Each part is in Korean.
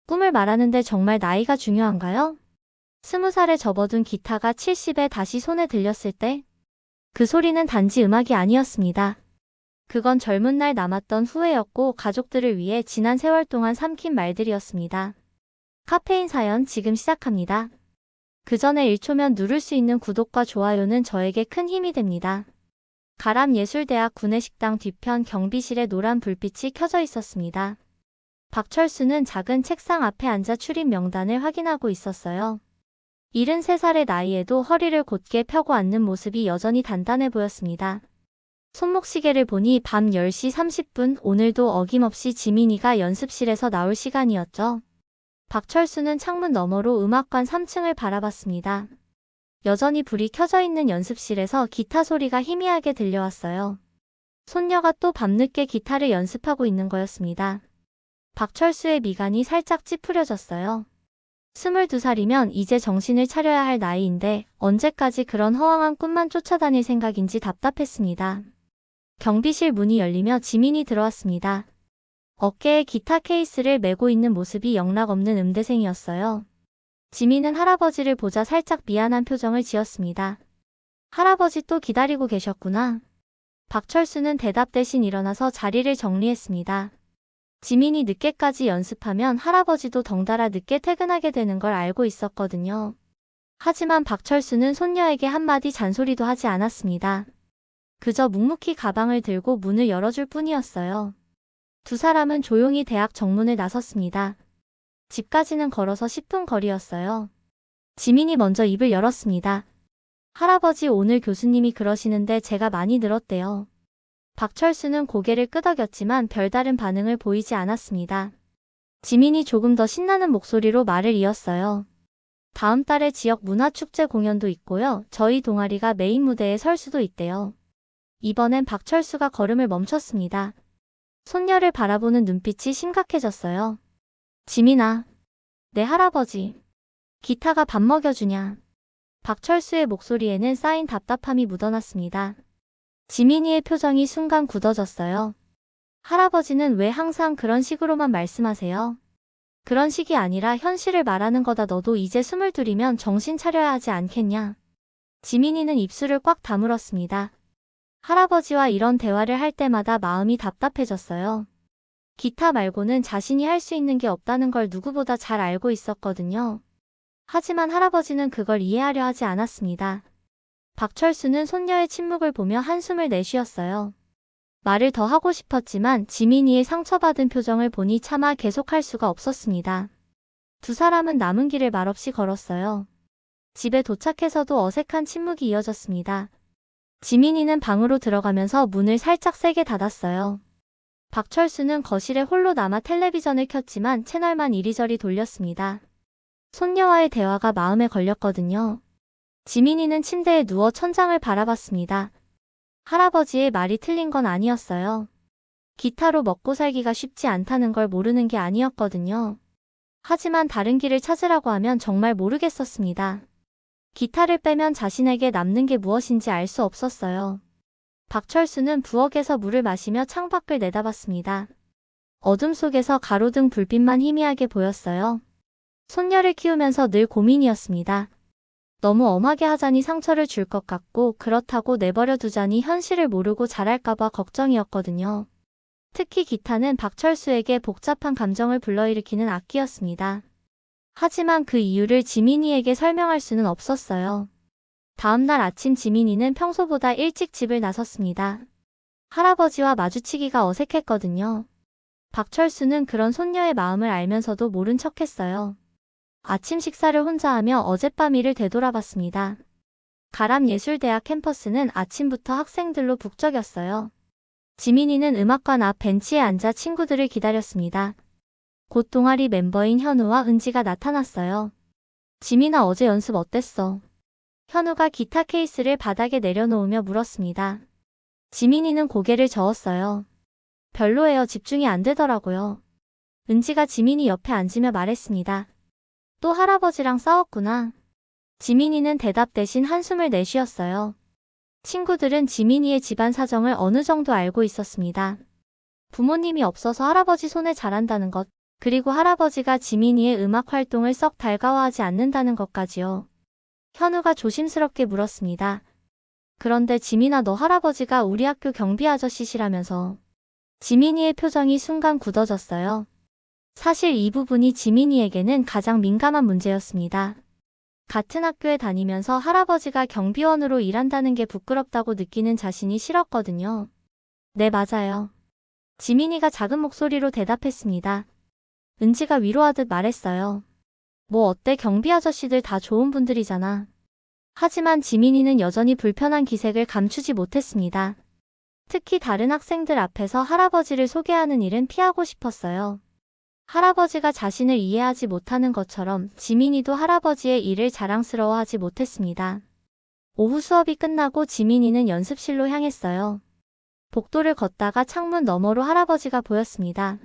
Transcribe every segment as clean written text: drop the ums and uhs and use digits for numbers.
꿈을 말하는데 정말 나이가 중요한가요? 20살에 접어둔 기타가 70에 다시 손에 들렸을 때 그 소리는 단지 음악이 아니었습니다. 그건 젊은 날 남았던 후회였고 가족들을 위해 지난 세월 동안 삼킨 말들이었습니다. 카페인 사연 지금 시작합니다. 그 전에 1초면 누를 수 있는 구독과 좋아요는 저에게 큰 힘이 됩니다. 가람예술대학 구내식당 뒤편 경비실에 노란 불빛이 켜져 있었습니다. 박철수는 작은 책상 앞에 앉아 출입 명단을 확인하고 있었어요. 73살의 나이에도 허리를 곧게 펴고 앉는 모습이 여전히 단단해 보였습니다. 손목시계를 보니 밤 10시 30분, 오늘도 어김없이 지민이가 연습실에서 나올 시간이었죠. 박철수는 창문 너머로 음악관 3층을 바라봤습니다. 여전히 불이 켜져 있는 연습실에서 기타 소리가 희미하게 들려왔어요. 손녀가 또 밤늦게 기타를 연습하고 있는 거였습니다. 박철수의 미간이 살짝 찌푸려졌어요. 22살이면 이제 정신을 차려야 할 나이인데 언제까지 그런 허황한 꿈만 쫓아다닐 생각인지 답답했습니다. 경비실 문이 열리며 지민이 들어왔습니다. 어깨에 기타 케이스를 메고 있는 모습이 영락없는 음대생이었어요. 지민은 할아버지를 보자 살짝 미안한 표정을 지었습니다. 할아버지 또 기다리고 계셨구나. 박철수는 대답 대신 일어나서 자리를 정리했습니다. 지민이 늦게까지 연습하면 할아버지도 덩달아 늦게 퇴근하게 되는 걸 알고 있었거든요. 하지만 박철수는 손녀에게 한마디 잔소리도 하지 않았습니다. 그저 묵묵히 가방을 들고 문을 열어줄 뿐이었어요. 두 사람은 조용히 대학 정문을 나섰습니다. 집까지는 걸어서 10분 거리였어요. 지민이 먼저 입을 열었습니다. 할아버지, 오늘 교수님이 그러시는데 제가 많이 늘었대요. 박철수는 고개를 끄덕였지만 별다른 반응을 보이지 않았습니다. 지민이 조금 더 신나는 목소리로 말을 이었어요. 다음 달에 지역 문화축제 공연도 있고요. 저희 동아리가 메인 무대에 설 수도 있대요. 이번엔 박철수가 걸음을 멈췄습니다. 손녀를 바라보는 눈빛이 심각해졌어요. 지민아, 내 할아버지. 기타가 밥 먹여주냐. 박철수의 목소리에는 쌓인 답답함이 묻어났습니다. 지민이의 표정이 순간 굳어졌어요. 할아버지는 왜 항상 그런 식으로만 말씀하세요? 그런 식이 아니라 현실을 말하는 거다. 너도 이제 22이면 정신 차려야 하지 않겠냐? 지민이는 입술을 꽉 다물었습니다. 할아버지와 이런 대화를 할 때마다 마음이 답답해졌어요. 기타 말고는 자신이 할 수 있는 게 없다는 걸 누구보다 잘 알고 있었거든요. 하지만 할아버지는 그걸 이해하려 하지 않았습니다. 박철수는 손녀의 침묵을 보며 한숨을 내쉬었어요. 말을 더 하고 싶었지만 지민이의 상처받은 표정을 보니 차마 계속할 수가 없었습니다. 두 사람은 남은 길을 말없이 걸었어요. 집에 도착해서도 어색한 침묵이 이어졌습니다. 지민이는 방으로 들어가면서 문을 살짝 세게 닫았어요. 박철수는 거실에 홀로 남아 텔레비전을 켰지만 채널만 이리저리 돌렸습니다. 손녀와의 대화가 마음에 걸렸거든요. 지민이는 침대에 누워 천장을 바라봤습니다. 할아버지의 말이 틀린 건 아니었어요. 기타로 먹고 살기가 쉽지 않다는 걸 모르는 게 아니었거든요. 하지만 다른 길을 찾으라고 하면 정말 모르겠었습니다. 기타를 빼면 자신에게 남는 게 무엇인지 알 수 없었어요. 박철수는 부엌에서 물을 마시며 창밖을 내다봤습니다. 어둠 속에서 가로등 불빛만 희미하게 보였어요. 손녀를 키우면서 늘 고민이었습니다. 너무 엄하게 하자니 상처를 줄 것 같고 그렇다고 내버려 두자니 현실을 모르고 자랄까봐 걱정이었거든요. 특히 기타는 박철수에게 복잡한 감정을 불러일으키는 악기였습니다. 하지만 그 이유를 지민이에게 설명할 수는 없었어요. 다음 날 아침 지민이는 평소보다 일찍 집을 나섰습니다. 할아버지와 마주치기가 어색했거든요. 박철수는 그런 손녀의 마음을 알면서도 모른 척했어요. 아침 식사를 혼자 하며 어젯밤 일을 되돌아봤습니다. 가람예술대학 캠퍼스는 아침부터 학생들로 북적였어요. 지민이는 음악관 앞 벤치에 앉아 친구들을 기다렸습니다. 곧 동아리 멤버인 현우와 은지가 나타났어요. 지민아, 어제 연습 어땠어? 현우가 기타 케이스를 바닥에 내려놓으며 물었습니다. 지민이는 고개를 저었어요. 별로예요. 집중이 안 되더라고요. 은지가 지민이 옆에 앉으며 말했습니다. 또 할아버지랑 싸웠구나. 지민이는 대답 대신 한숨을 내쉬었어요. 친구들은 지민이의 집안 사정을 어느 정도 알고 있었습니다. 부모님이 없어서 할아버지 손에 자란다는 것, 그리고 할아버지가 지민이의 음악 활동을 썩 달가워하지 않는다는 것까지요. 현우가 조심스럽게 물었습니다. 그런데 지민아, 너 할아버지가 우리 학교 경비 아저씨시라면서. 지민이의 표정이 순간 굳어졌어요. 사실 이 부분이 지민이에게는 가장 민감한 문제였습니다. 같은 학교에 다니면서 할아버지가 경비원으로 일한다는 게 부끄럽다고 느끼는 자신이 싫었거든요. 네, 맞아요. 지민이가 작은 목소리로 대답했습니다. 은지가 위로하듯 말했어요. 뭐 어때, 경비 아저씨들 다 좋은 분들이잖아. 하지만 지민이는 여전히 불편한 기색을 감추지 못했습니다. 특히 다른 학생들 앞에서 할아버지를 소개하는 일은 피하고 싶었어요. 할아버지가 자신을 이해하지 못하는 것처럼 지민이도 할아버지의 일을 자랑스러워하지 못했습니다. 오후 수업이 끝나고 지민이는 연습실로 향했어요. 복도를 걷다가 창문 너머로 할아버지가 보였습니다.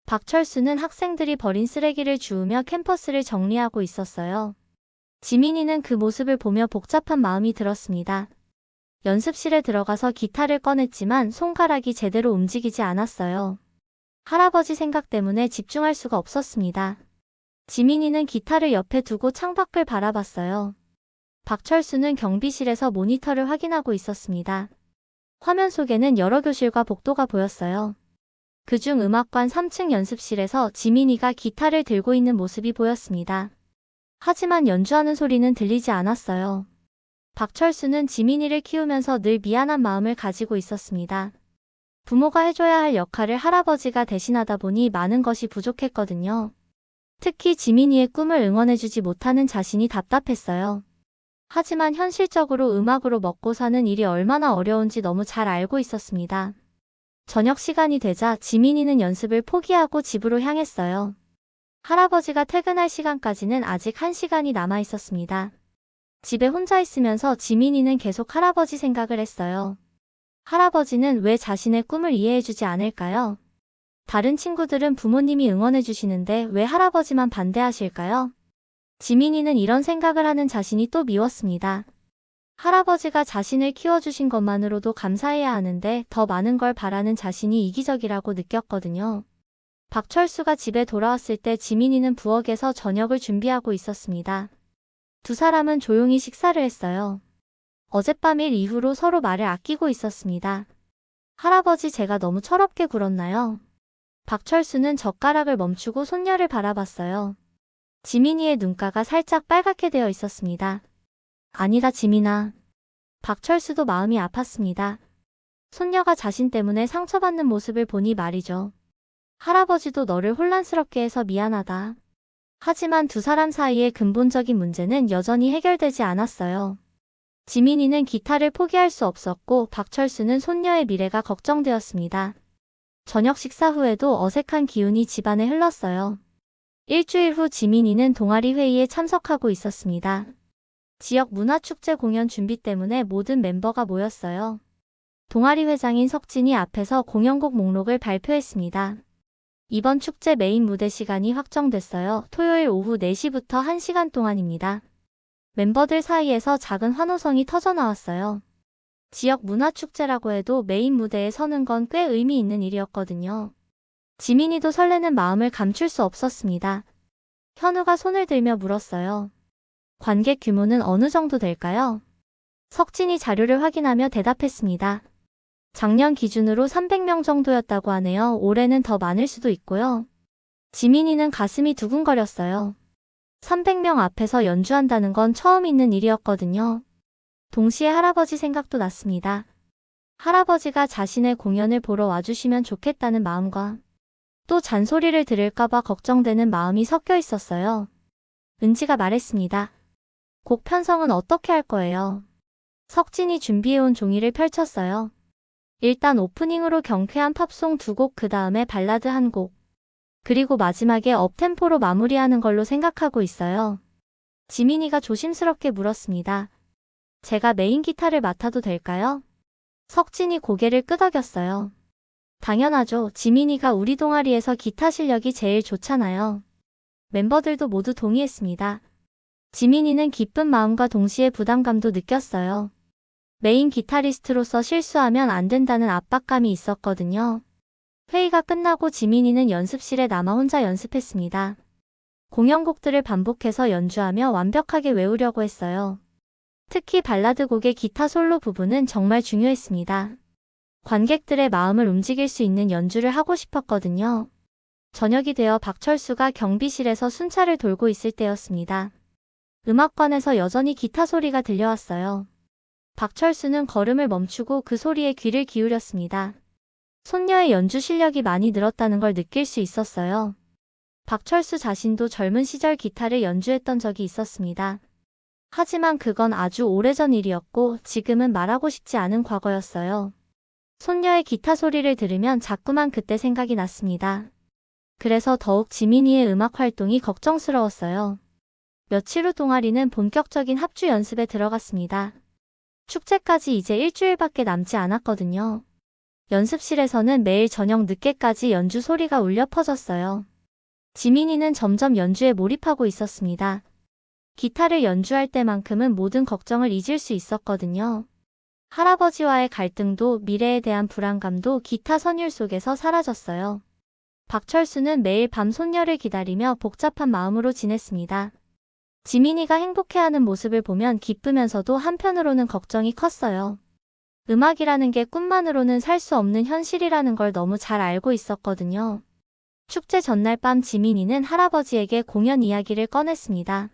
박철수는 학생들이 버린 쓰레기를 주우며 캠퍼스를 정리하고 있었어요. 지민이는 그 모습을 보며 복잡한 마음이 들었습니다. 연습실에 들어가서 기타를 꺼냈지만 손가락이 제대로 움직이지 않았어요. 할아버지 생각 때문에 집중할 수가 없었습니다. 지민이는 기타를 옆에 두고 창밖을 바라봤어요. 박철수는 경비실에서 모니터를 확인하고 있었습니다. 화면 속에는 여러 교실과 복도가 보였어요. 그중 음악관 3층 연습실에서 지민이가 기타를 들고 있는 모습이 보였습니다. 하지만 연주하는 소리는 들리지 않았어요. 박철수는 지민이를 키우면서 늘 미안한 마음을 가지고 있었습니다. 부모가 해줘야 할 역할을 할아버지가 대신하다 보니 많은 것이 부족했거든요. 특히 지민이의 꿈을 응원해주지 못하는 자신이 답답했어요. 하지만 현실적으로 음악으로 먹고 사는 일이 얼마나 어려운지 너무 잘 알고 있었습니다. 저녁 시간이 되자 지민이는 연습을 포기하고 집으로 향했어요. 할아버지가 퇴근할 시간까지는 아직 1시간이 남아 있었습니다. 집에 혼자 있으면서 지민이는 계속 할아버지 생각을 했어요. 할아버지는 왜 자신의 꿈을 이해해주지 않을까요? 다른 친구들은 부모님이 응원해주시는데 왜 할아버지만 반대하실까요? 지민이는 이런 생각을 하는 자신이 또 미웠습니다. 할아버지가 자신을 키워주신 것만으로도 감사해야 하는데 더 많은 걸 바라는 자신이 이기적이라고 느꼈거든요. 박철수가 집에 돌아왔을 때 지민이는 부엌에서 저녁을 준비하고 있었습니다. 두 사람은 조용히 식사를 했어요. 어젯밤 일 이후로 서로 말을 아끼고 있었습니다. 할아버지, 제가 너무 철없게 굴었나요? 박철수는 젓가락을 멈추고 손녀를 바라봤어요. 지민이의 눈가가 살짝 빨갛게 되어 있었습니다. 아니다, 지민아. 박철수도 마음이 아팠습니다. 손녀가 자신 때문에 상처받는 모습을 보니 말이죠. 할아버지도 너를 혼란스럽게 해서 미안하다. 하지만 두 사람 사이의 근본적인 문제는 여전히 해결되지 않았어요. 지민이는 기타를 포기할 수 없었고 박철수는 손녀의 미래가 걱정되었습니다. 저녁 식사 후에도 어색한 기운이 집안에 흘렀어요. 일주일 후 지민이는 동아리 회의에 참석하고 있었습니다. 지역 문화축제 공연 준비 때문에 모든 멤버가 모였어요. 동아리 회장인 석진이 앞에서 공연곡 목록을 발표했습니다. 이번 축제 메인 무대 시간이 확정됐어요. 토요일 오후 4시부터 1시간 동안입니다. 멤버들 사이에서 작은 환호성이 터져나왔어요. 지역 문화축제라고 해도 메인 무대에 서는 건 꽤 의미 있는 일이었거든요. 지민이도 설레는 마음을 감출 수 없었습니다. 현우가 손을 들며 물었어요. 관객 규모는 어느 정도 될까요? 석진이 자료를 확인하며 대답했습니다. 작년 기준으로 300명 정도였다고 하네요. 올해는 더 많을 수도 있고요. 지민이는 가슴이 두근거렸어요. 300명 앞에서 연주한다는 건 처음 있는 일이었거든요. 동시에 할아버지 생각도 났습니다. 할아버지가 자신의 공연을 보러 와주시면 좋겠다는 마음과 또 잔소리를 들을까봐 걱정되는 마음이 섞여 있었어요. 은지가 말했습니다. 곡 편성은 어떻게 할 거예요? 석진이 준비해온 종이를 펼쳤어요. 일단 오프닝으로 경쾌한 팝송 2곡, 그 다음에 발라드 1곡. 그리고 마지막에 업템포로 마무리하는 걸로 생각하고 있어요. 지민이가 조심스럽게 물었습니다. 제가 메인 기타를 맡아도 될까요? 석진이 고개를 끄덕였어요. 당연하죠. 지민이가 우리 동아리에서 기타 실력이 제일 좋잖아요. 멤버들도 모두 동의했습니다. 지민이는 기쁜 마음과 동시에 부담감도 느꼈어요. 메인 기타리스트로서 실수하면 안 된다는 압박감이 있었거든요. 회의가 끝나고 지민이는 연습실에 남아 혼자 연습했습니다. 공연곡들을 반복해서 연주하며 완벽하게 외우려고 했어요. 특히 발라드 곡의 기타 솔로 부분은 정말 중요했습니다. 관객들의 마음을 움직일 수 있는 연주를 하고 싶었거든요. 저녁이 되어 박철수가 경비실에서 순찰을 돌고 있을 때였습니다. 음악관에서 여전히 기타 소리가 들려왔어요. 박철수는 걸음을 멈추고 그 소리에 귀를 기울였습니다. 손녀의 연주 실력이 많이 늘었다는 걸 느낄 수 있었어요. 박철수 자신도 젊은 시절 기타를 연주했던 적이 있었습니다. 하지만 그건 아주 오래전 일이었고 지금은 말하고 싶지 않은 과거였어요. 손녀의 기타 소리를 들으면 자꾸만 그때 생각이 났습니다. 그래서 더욱 지민이의 음악 활동이 걱정스러웠어요. 며칠 후 동아리는 본격적인 합주 연습에 들어갔습니다. 축제까지 이제 일주일밖에 남지 않았거든요. 연습실에서는 매일 저녁 늦게까지 연주 소리가 울려 퍼졌어요. 지민이는 점점 연주에 몰입하고 있었습니다. 기타를 연주할 때만큼은 모든 걱정을 잊을 수 있었거든요. 할아버지와의 갈등도 미래에 대한 불안감도 기타 선율 속에서 사라졌어요. 박철수는 매일 밤 손녀를 기다리며 복잡한 마음으로 지냈습니다. 지민이가 행복해하는 모습을 보면 기쁘면서도 한편으로는 걱정이 컸어요. 음악이라는 게 꿈만으로는 살 수 없는 현실이라는 걸 너무 잘 알고 있었거든요. 축제 전날 밤 지민이는 할아버지에게 공연 이야기를 꺼냈습니다.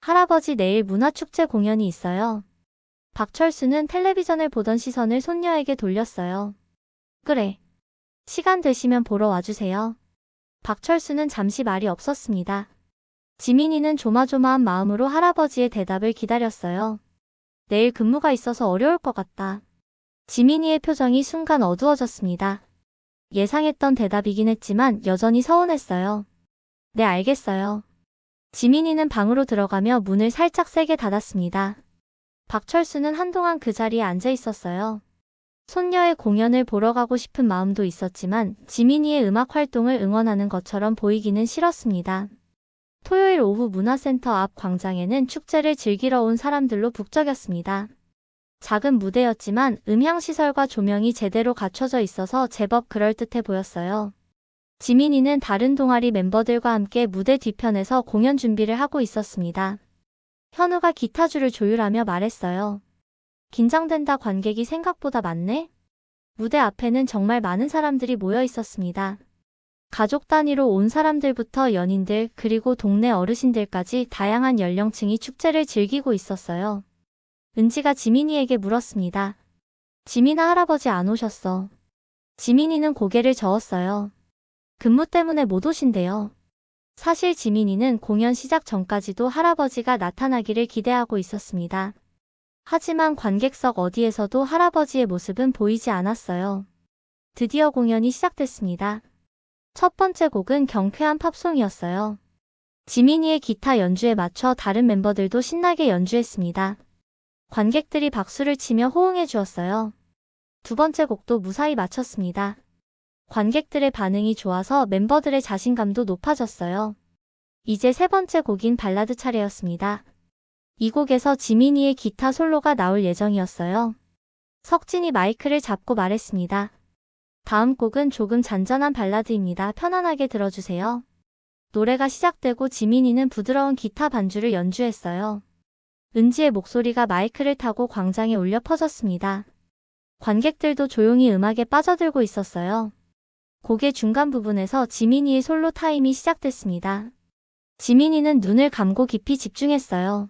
할아버지, 내일 문화축제 공연이 있어요. 박철수는 텔레비전을 보던 시선을 손녀에게 돌렸어요. 그래. 시간 되시면 보러 와주세요. 박철수는 잠시 말이 없었습니다. 지민이는 조마조마한 마음으로 할아버지의 대답을 기다렸어요. 내일 근무가 있어서 어려울 것 같다. 지민이의 표정이 순간 어두워졌습니다. 예상했던 대답이긴 했지만 여전히 서운했어요. 네, 알겠어요. 지민이는 방으로 들어가며 문을 살짝 세게 닫았습니다. 박철수는 한동안 그 자리에 앉아 있었어요. 손녀의 공연을 보러 가고 싶은 마음도 있었지만 지민이의 음악 활동을 응원하는 것처럼 보이기는 싫었습니다. 토요일 오후 문화센터 앞 광장에는 축제를 즐기러 온 사람들로 북적였습니다. 작은 무대였지만 음향시설과 조명이 제대로 갖춰져 있어서 제법 그럴듯해 보였어요. 지민이는 다른 동아리 멤버들과 함께 무대 뒤편에서 공연 준비를 하고 있었습니다. 현우가 기타줄을 조율하며 말했어요. 긴장된다. 관객이 생각보다 많네? 무대 앞에는 정말 많은 사람들이 모여 있었습니다. 가족 단위로 온 사람들부터 연인들 그리고 동네 어르신들까지 다양한 연령층이 축제를 즐기고 있었어요. 은지가 지민이에게 물었습니다. 지민아, 할아버지 안 오셨어. 지민이는 고개를 저었어요. 근무 때문에 못 오신대요. 사실 지민이는 공연 시작 전까지도 할아버지가 나타나기를 기대하고 있었습니다. 하지만 관객석 어디에서도 할아버지의 모습은 보이지 않았어요. 드디어 공연이 시작됐습니다. 첫 번째 곡은 경쾌한 팝송이었어요. 지민이의 기타 연주에 맞춰 다른 멤버들도 신나게 연주했습니다. 관객들이 박수를 치며 호응해 주었어요. 두 번째 곡도 무사히 마쳤습니다. 관객들의 반응이 좋아서 멤버들의 자신감도 높아졌어요. 이제 세 번째 곡인 발라드 차례였습니다. 이 곡에서 지민이의 기타 솔로가 나올 예정이었어요. 석진이 마이크를 잡고 말했습니다. 다음 곡은 조금 잔잔한 발라드입니다. 편안하게 들어주세요. 노래가 시작되고 지민이는 부드러운 기타 반주를 연주했어요. 은지의 목소리가 마이크를 타고 광장에 울려 퍼졌습니다. 관객들도 조용히 음악에 빠져들고 있었어요. 곡의 중간 부분에서 지민이의 솔로 타임이 시작됐습니다. 지민이는 눈을 감고 깊이 집중했어요.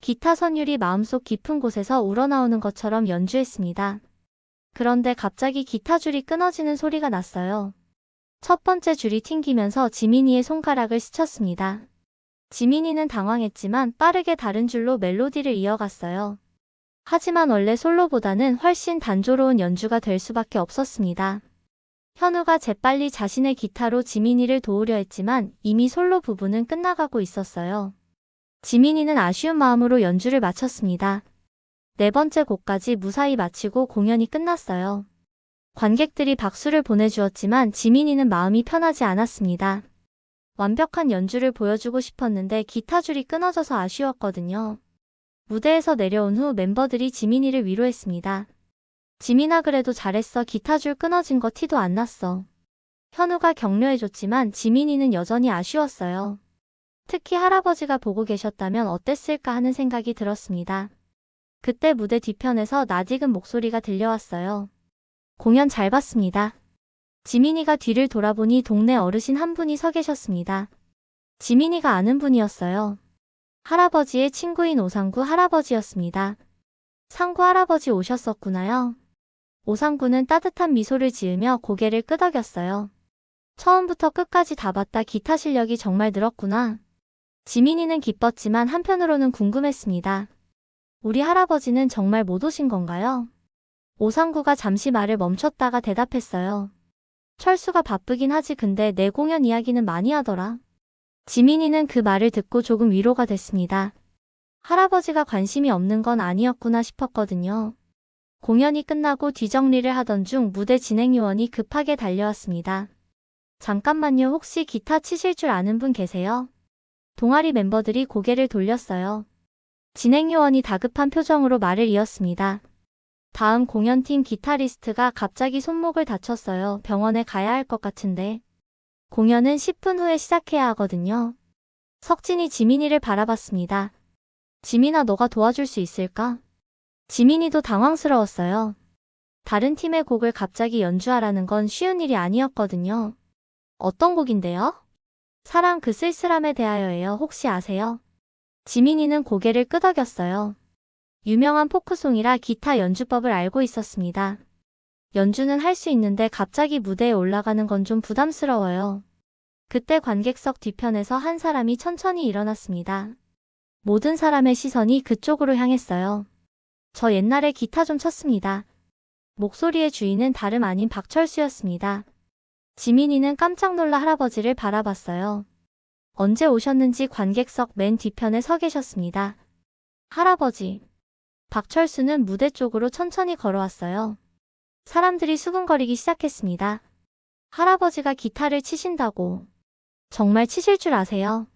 기타 선율이 마음속 깊은 곳에서 우러나오는 것처럼 연주했습니다. 그런데 갑자기 기타 줄이 끊어지는 소리가 났어요. 첫 번째 줄이 튕기면서 지민이의 손가락을 스쳤습니다. 지민이는 당황했지만 빠르게 다른 줄로 멜로디를 이어갔어요. 하지만 원래 솔로보다는 훨씬 단조로운 연주가 될 수밖에 없었습니다. 현우가 재빨리 자신의 기타로 지민이를 도우려 했지만 이미 솔로 부분은 끝나가고 있었어요. 지민이는 아쉬운 마음으로 연주를 마쳤습니다. 네 번째 곡까지 무사히 마치고 공연이 끝났어요. 관객들이 박수를 보내주었지만 지민이는 마음이 편하지 않았습니다. 완벽한 연주를 보여주고 싶었는데 기타 줄이 끊어져서 아쉬웠거든요. 무대에서 내려온 후 멤버들이 지민이를 위로했습니다. 지민아, 그래도 잘했어. 기타 줄 끊어진 거 티도 안 났어. 현우가 격려해줬지만 지민이는 여전히 아쉬웠어요. 특히 할아버지가 보고 계셨다면 어땠을까 하는 생각이 들었습니다. 그때 무대 뒤편에서 낯익은 목소리가 들려왔어요. 공연 잘 봤습니다. 지민이가 뒤를 돌아보니 동네 어르신 한 분이 서 계셨습니다. 지민이가 아는 분이었어요. 할아버지의 친구인 오상구 할아버지였습니다. 상구 할아버지 오셨었구나요. 오상구는 따뜻한 미소를 지으며 고개를 끄덕였어요. 처음부터 끝까지 다 봤다. 기타 실력이 정말 늘었구나. 지민이는 기뻤지만 한편으로는 궁금했습니다. 우리 할아버지는 정말 못 오신 건가요? 오상구가 잠시 말을 멈췄다가 대답했어요. 철수가 바쁘긴 하지 근데 내 공연 이야기는 많이 하더라. 지민이는 그 말을 듣고 조금 위로가 됐습니다. 할아버지가 관심이 없는 건 아니었구나 싶었거든요. 공연이 끝나고 뒤정리를 하던 중 무대 진행요원이 급하게 달려왔습니다. 잠깐만요. 혹시 기타 치실 줄 아는 분 계세요? 동아리 멤버들이 고개를 돌렸어요. 진행요원이 다급한 표정으로 말을 이었습니다. 다음 공연팀 기타리스트가 갑자기 손목을 다쳤어요. 병원에 가야 할 것 같은데. 공연은 10분 후에 시작해야 하거든요. 석진이 지민이를 바라봤습니다. 지민아, 너가 도와줄 수 있을까? 지민이도 당황스러웠어요. 다른 팀의 곡을 갑자기 연주하라는 건 쉬운 일이 아니었거든요. 어떤 곡인데요? 사랑 그 쓸쓸함에 대하여예요. 혹시 아세요? 지민이는 고개를 끄덕였어요. 유명한 포크송이라 기타 연주법을 알고 있었습니다. 연주는 할 수 있는데 갑자기 무대에 올라가는 건 좀 부담스러워요. 그때 관객석 뒤편에서 한 사람이 천천히 일어났습니다. 모든 사람의 시선이 그쪽으로 향했어요. 저 옛날에 기타 좀 쳤습니다. 목소리의 주인은 다름 아닌 박철수였습니다. 지민이는 깜짝 놀라 할아버지를 바라봤어요. 언제 오셨는지 관객석 맨 뒤편에 서 계셨습니다. 할아버지. 박철수는 무대 쪽으로 천천히 걸어왔어요. 사람들이 수군거리기 시작했습니다. 할아버지가 기타를 치신다고. 정말 치실 줄 아세요?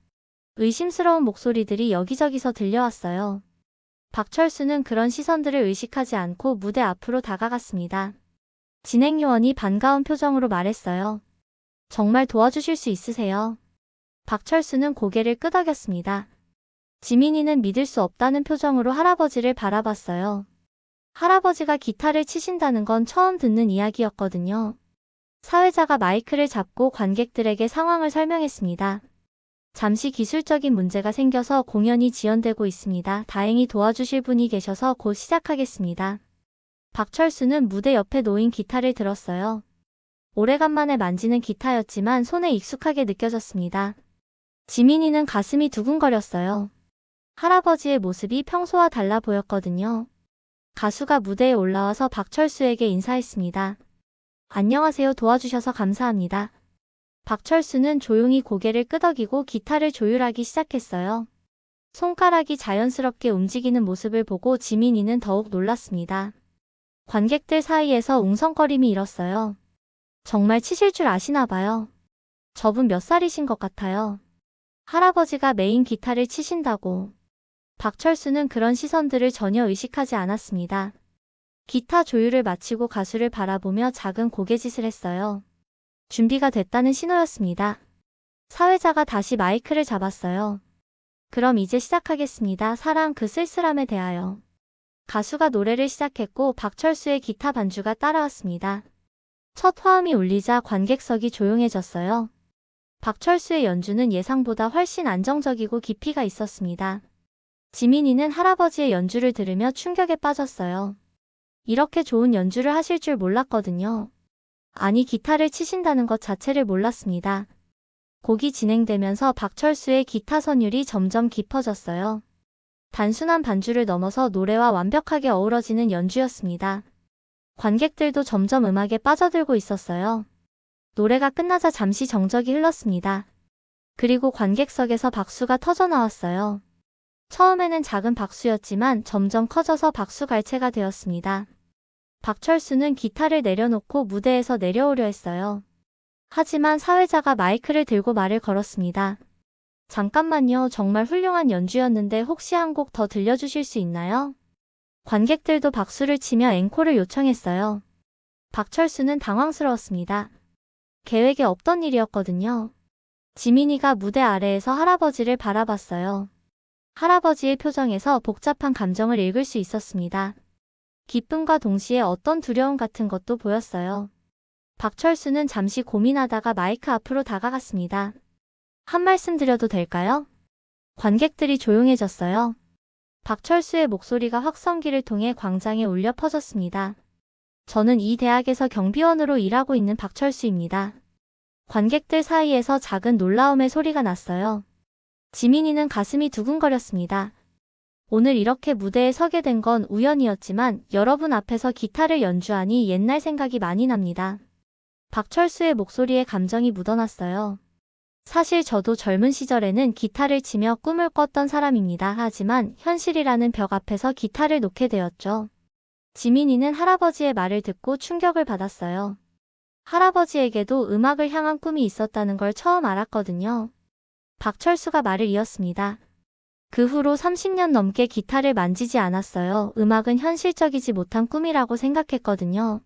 의심스러운 목소리들이 여기저기서 들려왔어요. 박철수는 그런 시선들을 의식하지 않고 무대 앞으로 다가갔습니다. 진행요원이 반가운 표정으로 말했어요. 정말 도와주실 수 있으세요? 박철수는 고개를 끄덕였습니다. 지민이는 믿을 수 없다는 표정으로 할아버지를 바라봤어요. 할아버지가 기타를 치신다는 건 처음 듣는 이야기였거든요. 사회자가 마이크를 잡고 관객들에게 상황을 설명했습니다. 잠시 기술적인 문제가 생겨서 공연이 지연되고 있습니다. 다행히 도와주실 분이 계셔서 곧 시작하겠습니다. 박철수는 무대 옆에 놓인 기타를 들었어요. 오래간만에 만지는 기타였지만 손에 익숙하게 느껴졌습니다. 지민이는 가슴이 두근거렸어요. 할아버지의 모습이 평소와 달라 보였거든요. 가수가 무대에 올라와서 박철수에게 인사했습니다. 안녕하세요. 도와주셔서 감사합니다. 박철수는 조용히 고개를 끄덕이고 기타를 조율하기 시작했어요. 손가락이 자연스럽게 움직이는 모습을 보고 지민이는 더욱 놀랐습니다. 관객들 사이에서 웅성거림이 일었어요. 정말 치실 줄 아시나 봐요. 저분 몇 살이신 것 같아요. 할아버지가 메인 기타를 치신다고. 박철수는 그런 시선들을 전혀 의식하지 않았습니다. 기타 조율을 마치고 가수를 바라보며 작은 고개짓을 했어요. 준비가 됐다는 신호였습니다. 사회자가 다시 마이크를 잡았어요. 그럼 이제 시작하겠습니다. 사랑 그 쓸쓸함에 대하여. 가수가 노래를 시작했고 박철수의 기타 반주가 따라왔습니다. 첫 화음이 울리자 관객석이 조용해졌어요. 박철수의 연주는 예상보다 훨씬 안정적이고 깊이가 있었습니다. 지민이는 할아버지의 연주를 들으며 충격에 빠졌어요. 이렇게 좋은 연주를 하실 줄 몰랐거든요. 아니, 기타를 치신다는 것 자체를 몰랐습니다. 곡이 진행되면서 박철수의 기타 선율이 점점 깊어졌어요. 단순한 반주를 넘어서 노래와 완벽하게 어우러지는 연주였습니다. 관객들도 점점 음악에 빠져들고 있었어요. 노래가 끝나자 잠시 정적이 흘렀습니다. 그리고 관객석에서 박수가 터져 나왔어요. 처음에는 작은 박수였지만 점점 커져서 박수갈채가 되었습니다. 박철수는 기타를 내려놓고 무대에서 내려오려 했어요. 하지만 사회자가 마이크를 들고 말을 걸었습니다. 잠깐만요. 정말 훌륭한 연주였는데 혹시 한 곡 더 들려주실 수 있나요? 관객들도 박수를 치며 앵콜을 요청했어요. 박철수는 당황스러웠습니다. 계획에 없던 일이었거든요. 지민이가 무대 아래에서 할아버지를 바라봤어요. 할아버지의 표정에서 복잡한 감정을 읽을 수 있었습니다. 기쁨과 동시에 어떤 두려움 같은 것도 보였어요. 박철수는 잠시 고민하다가 마이크 앞으로 다가갔습니다. 한 말씀 드려도 될까요? 관객들이 조용해졌어요. 박철수의 목소리가 확성기를 통해 광장에 울려 퍼졌습니다. 저는 이 대학에서 경비원으로 일하고 있는 박철수입니다. 관객들 사이에서 작은 놀라움의 소리가 났어요. 지민이는 가슴이 두근거렸습니다. 오늘 이렇게 무대에 서게 된 건 우연이었지만 여러분 앞에서 기타를 연주하니 옛날 생각이 많이 납니다. 박철수의 목소리에 감정이 묻어났어요. 사실 저도 젊은 시절에는 기타를 치며 꿈을 꿨던 사람입니다. 하지만 현실이라는 벽 앞에서 기타를 놓게 되었죠. 지민이는 할아버지의 말을 듣고 충격을 받았어요. 할아버지에게도 음악을 향한 꿈이 있었다는 걸 처음 알았거든요. 박철수가 말을 이었습니다. 그 후로 30년 넘게 기타를 만지지 않았어요. 음악은 현실적이지 못한 꿈이라고 생각했거든요.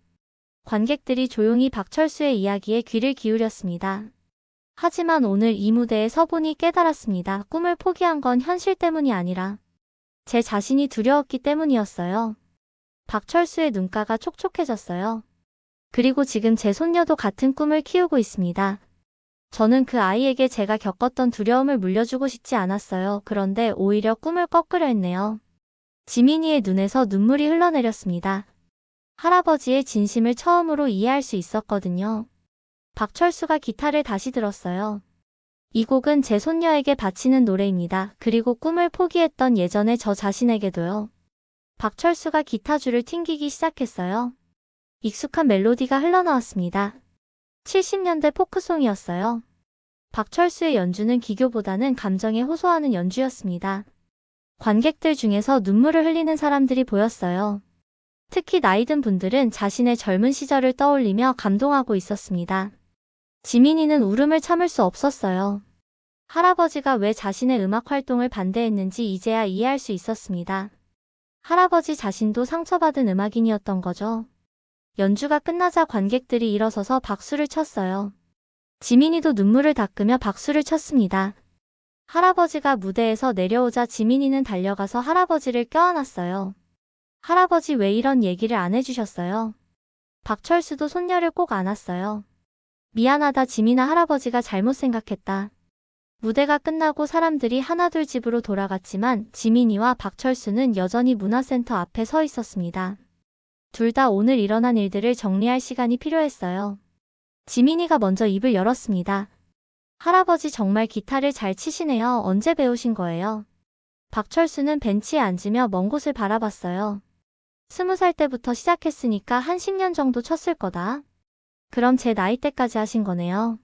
관객들이 조용히 박철수의 이야기에 귀를 기울였습니다. 하지만 오늘 이 무대에 서보니 깨달았습니다. 꿈을 포기한 건 현실 때문이 아니라 제 자신이 두려웠기 때문이었어요. 박철수의 눈가가 촉촉해졌어요. 그리고 지금 제 손녀도 같은 꿈을 키우고 있습니다. 저는 그 아이에게 제가 겪었던 두려움을 물려주고 싶지 않았어요. 그런데 오히려 꿈을 꺾으려 했네요. 지민이의 눈에서 눈물이 흘러내렸습니다. 할아버지의 진심을 처음으로 이해할 수 있었거든요. 박철수가 기타를 다시 들었어요. 이 곡은 제 손녀에게 바치는 노래입니다. 그리고 꿈을 포기했던 예전의 저 자신에게도요. 박철수가 기타줄을 튕기기 시작했어요. 익숙한 멜로디가 흘러나왔습니다. 70년대 포크송이었어요. 박철수의 연주는 기교보다는 감정에 호소하는 연주였습니다. 관객들 중에서 눈물을 흘리는 사람들이 보였어요. 특히 나이든 분들은 자신의 젊은 시절을 떠올리며 감동하고 있었습니다. 지민이는 울음을 참을 수 없었어요. 할아버지가 왜 자신의 음악 활동을 반대했는지 이제야 이해할 수 있었습니다. 할아버지 자신도 상처받은 음악인이었던 거죠. 연주가 끝나자 관객들이 일어서서 박수를 쳤어요. 지민이도 눈물을 닦으며 박수를 쳤습니다. 할아버지가 무대에서 내려오자 지민이는 달려가서 할아버지를 껴안았어요. 할아버지 왜 이런 얘기를 안 해주셨어요? 박철수도 손녀를 꼭 안았어요. 미안하다 지민아, 할아버지가 잘못 생각했다. 무대가 끝나고 사람들이 하나둘 집으로 돌아갔지만 지민이와 박철수는 여전히 문화센터 앞에 서 있었습니다. 둘 다 오늘 일어난 일들을 정리할 시간이 필요했어요. 지민이가 먼저 입을 열었습니다. 할아버지 정말 기타를 잘 치시네요. 언제 배우신 거예요? 박철수는 벤치에 앉으며 먼 곳을 바라봤어요. 20살 때부터 시작했으니까 한 10년 정도 쳤을 거다. 그럼 제 나이 때까지 하신 거네요.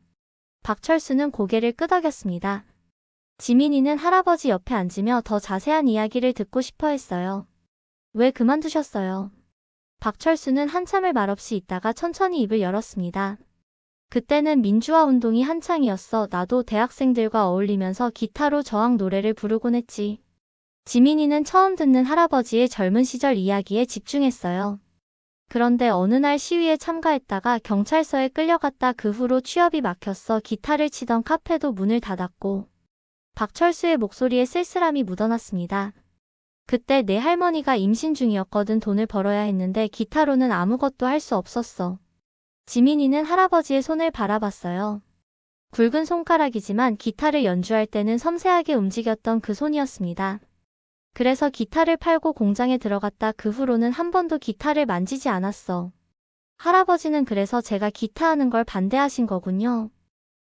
박철수는 고개를 끄덕였습니다. 지민이는 할아버지 옆에 앉으며 더 자세한 이야기를 듣고 싶어 했어요. 왜 그만두셨어요? 박철수는 한참을 말없이 있다가 천천히 입을 열었습니다. 그때는 민주화 운동이 한창이었어. 나도 대학생들과 어울리면서 기타로 저항 노래를 부르곤 했지. 지민이는 처음 듣는 할아버지의 젊은 시절 이야기에 집중했어요. 그런데 어느 날 시위에 참가했다가 경찰서에 끌려갔다. 그 후로 취업이 막혔어. 기타를 치던 카페도 문을 닫았고. 박철수의 목소리에 쓸쓸함이 묻어났습니다. 그때 내 할머니가 임신 중이었거든. 돈을 벌어야 했는데 기타로는 아무것도 할 수 없었어. 지민이는 할아버지의 손을 바라봤어요. 굵은 손가락이지만 기타를 연주할 때는 섬세하게 움직였던 그 손이었습니다. 그래서 기타를 팔고 공장에 들어갔다. 그 후로는 한 번도 기타를 만지지 않았어. 할아버지는 그래서 제가 기타하는 걸 반대하신 거군요.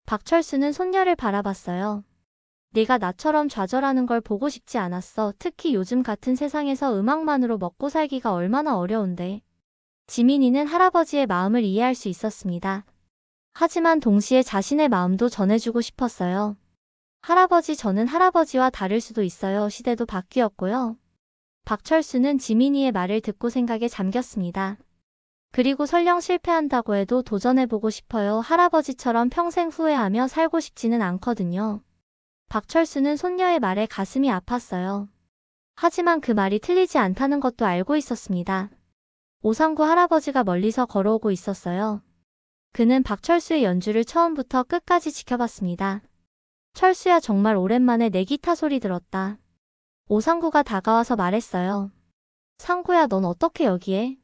박철수는 손녀를 바라봤어요. 네가 나처럼 좌절하는 걸 보고 싶지 않았어. 특히 요즘 같은 세상에서 음악만으로 먹고 살기가 얼마나 어려운데. 지민이는 할아버지의 마음을 이해할 수 있었습니다. 하지만 동시에 자신의 마음도 전해주고 싶었어요. 할아버지, 저는 할아버지와 다를 수도 있어요. 시대도 바뀌었고요. 박철수는 지민이의 말을 듣고 생각에 잠겼습니다. 그리고 설령 실패한다고 해도 도전해보고 싶어요. 할아버지처럼 평생 후회하며 살고 싶지는 않거든요. 박철수는 손녀의 말에 가슴이 아팠어요. 하지만 그 말이 틀리지 않다는 것도 알고 있었습니다. 오상구 할아버지가 멀리서 걸어오고 있었어요. 그는 박철수의 연주를 처음부터 끝까지 지켜봤습니다. 철수야, 정말 오랜만에 내 기타 소리 들었다. 오상구가 다가와서 말했어요. 상구야, 넌 어떻게 여기에?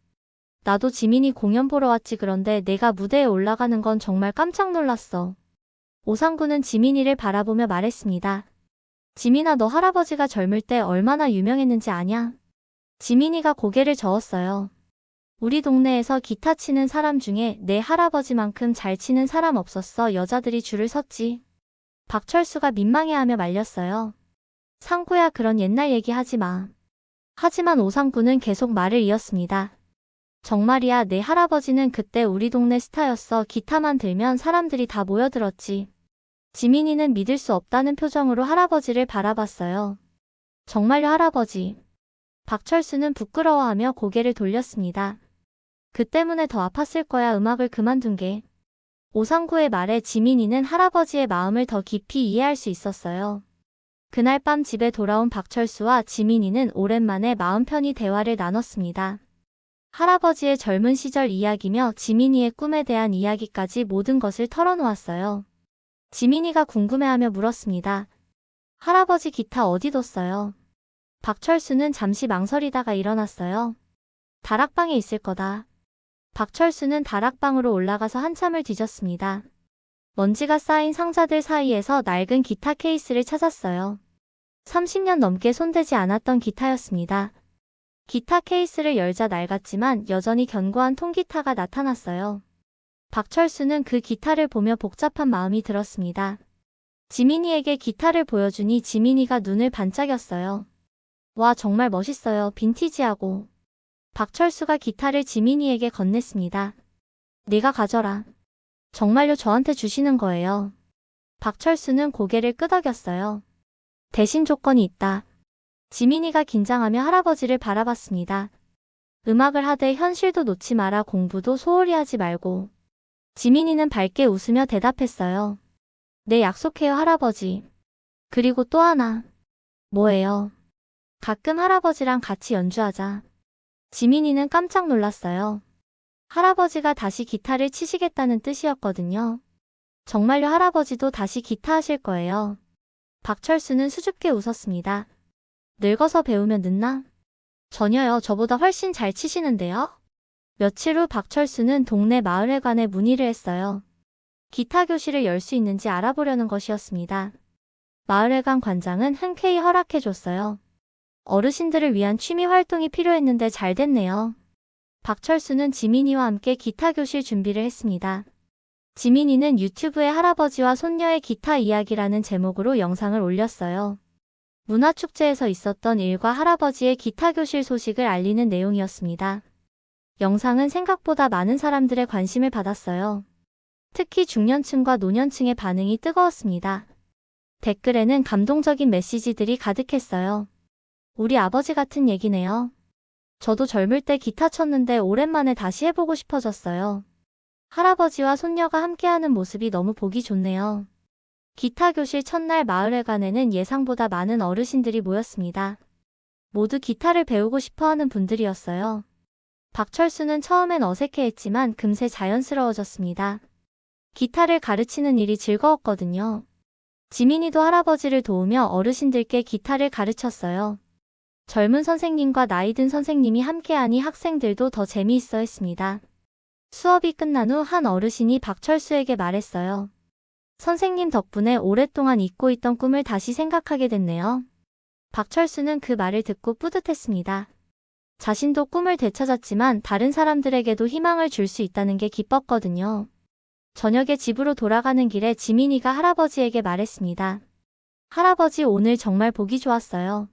나도 지민이 공연 보러 왔지. 그런데 내가 무대에 올라가는 건 정말 깜짝 놀랐어. 오상구는 지민이를 바라보며 말했습니다. 지민아, 너 할아버지가 젊을 때 얼마나 유명했는지 아냐? 지민이가 고개를 저었어요. 우리 동네에서 기타 치는 사람 중에 내 할아버지만큼 잘 치는 사람 없었어. 여자들이 줄을 섰지. 박철수가 민망해하며 말렸어요. 상구야, 그런 옛날 얘기 하지 마. 하지만 오상구는 계속 말을 이었습니다. 정말이야, 내 할아버지는 그때 우리 동네 스타였어. 기타만 들면 사람들이 다 모여들었지. 지민이는 믿을 수 없다는 표정으로 할아버지를 바라봤어요. 정말요, 할아버지? 박철수는 부끄러워하며 고개를 돌렸습니다. 그 때문에 더 아팠을 거야, 음악을 그만둔 게. 오상구의 말에 지민이는 할아버지의 마음을 더 깊이 이해할 수 있었어요. 그날 밤 집에 돌아온 박철수와 지민이는 오랜만에 마음 편히 대화를 나눴습니다. 할아버지의 젊은 시절 이야기며 지민이의 꿈에 대한 이야기까지 모든 것을 털어놓았어요. 지민이가 궁금해하며 물었습니다. 할아버지 기타 어디 뒀어요? 박철수는 잠시 망설이다가 일어났어요. 다락방에 있을 거다. 박철수는 다락방으로 올라가서 한참을 뒤졌습니다. 먼지가 쌓인 상자들 사이에서 낡은 기타 케이스를 찾았어요. 30년 넘게 손대지 않았던 기타였습니다. 기타 케이스를 열자 낡았지만 여전히 견고한 통기타가 나타났어요. 박철수는 그 기타를 보며 복잡한 마음이 들었습니다. 지민이에게 기타를 보여주니 지민이가 눈을 반짝였어요. 와, 정말 멋있어요. 빈티지하고. 박철수가 기타를 지민이에게 건넸습니다. 네가 가져라. 정말요, 저한테 주시는 거예요. 박철수는 고개를 끄덕였어요. 대신 조건이 있다. 지민이가 긴장하며 할아버지를 바라봤습니다. 음악을 하되 현실도 놓지 마라. 공부도 소홀히 하지 말고. 지민이는 밝게 웃으며 대답했어요. 네, 약속해요, 할아버지. 그리고 또 하나. 뭐예요? 가끔 할아버지랑 같이 연주하자. 지민이는 깜짝 놀랐어요. 할아버지가 다시 기타를 치시겠다는 뜻이었거든요. 정말요, 할아버지도 다시 기타 하실 거예요. 박철수는 수줍게 웃었습니다. 늙어서 배우면 늦나? 전혀요, 저보다 훨씬 잘 치시는데요? 며칠 후 박철수는 동네 마을회관에 문의를 했어요. 기타 교실을 열 수 있는지 알아보려는 것이었습니다. 마을회관 관장은 흔쾌히 허락해줬어요. 어르신들을 위한 취미 활동이 필요했는데 잘 됐네요. 박철수는 지민이와 함께 기타 교실 준비를 했습니다. 지민이는 유튜브에 할아버지와 손녀의 기타 이야기라는 제목으로 영상을 올렸어요. 문화축제에서 있었던 일과 할아버지의 기타 교실 소식을 알리는 내용이었습니다. 영상은 생각보다 많은 사람들의 관심을 받았어요. 특히 중년층과 노년층의 반응이 뜨거웠습니다. 댓글에는 감동적인 메시지들이 가득했어요. 우리 아버지 같은 얘기네요. 저도 젊을 때 기타 쳤는데 오랜만에 다시 해보고 싶어졌어요. 할아버지와 손녀가 함께하는 모습이 너무 보기 좋네요. 기타 교실 첫날 마을회관에는 예상보다 많은 어르신들이 모였습니다. 모두 기타를 배우고 싶어하는 분들이었어요. 박철수는 처음엔 어색해했지만 금세 자연스러워졌습니다. 기타를 가르치는 일이 즐거웠거든요. 지민이도 할아버지를 도우며 어르신들께 기타를 가르쳤어요. 젊은 선생님과 나이 든 선생님이 함께하니 학생들도 더 재미있어 했습니다. 수업이 끝난 후 한 어르신이 박철수에게 말했어요. 선생님 덕분에 오랫동안 잊고 있던 꿈을 다시 생각하게 됐네요. 박철수는 그 말을 듣고 뿌듯했습니다. 자신도 꿈을 되찾았지만 다른 사람들에게도 희망을 줄 수 있다는 게 기뻤거든요. 저녁에 집으로 돌아가는 길에 지민이가 할아버지에게 말했습니다. 할아버지, 오늘 정말 보기 좋았어요.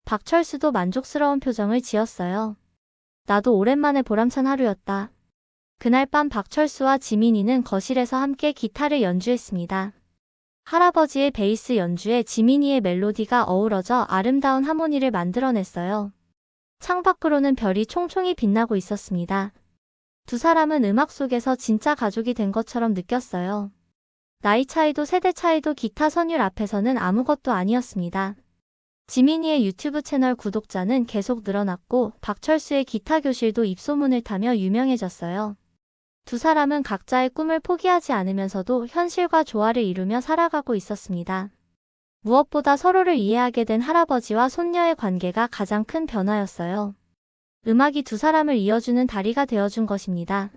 박철수도 만족스러운 표정을 지었어요. 나도 오랜만에 보람찬 하루였다. 그날 밤 박철수와 지민이는 거실에서 함께 기타를 연주했습니다. 할아버지의 베이스 연주에 지민이의 멜로디가 어우러져 아름다운 하모니를 만들어냈어요. 창밖으로는 별이 총총히 빛나고 있었습니다. 두 사람은 음악 속에서 진짜 가족이 된 것처럼 느꼈어요. 나이 차이도 세대 차이도 기타 선율 앞에서는 아무것도 아니었습니다. 지민이의 유튜브 채널 구독자는 계속 늘어났고 박철수의 기타 교실도 입소문을 타며 유명해졌어요. 두 사람은 각자의 꿈을 포기하지 않으면서도 현실과 조화를 이루며 살아가고 있었습니다. 무엇보다 서로를 이해하게 된 할아버지와 손녀의 관계가 가장 큰 변화였어요. 음악이 두 사람을 이어주는 다리가 되어준 것입니다.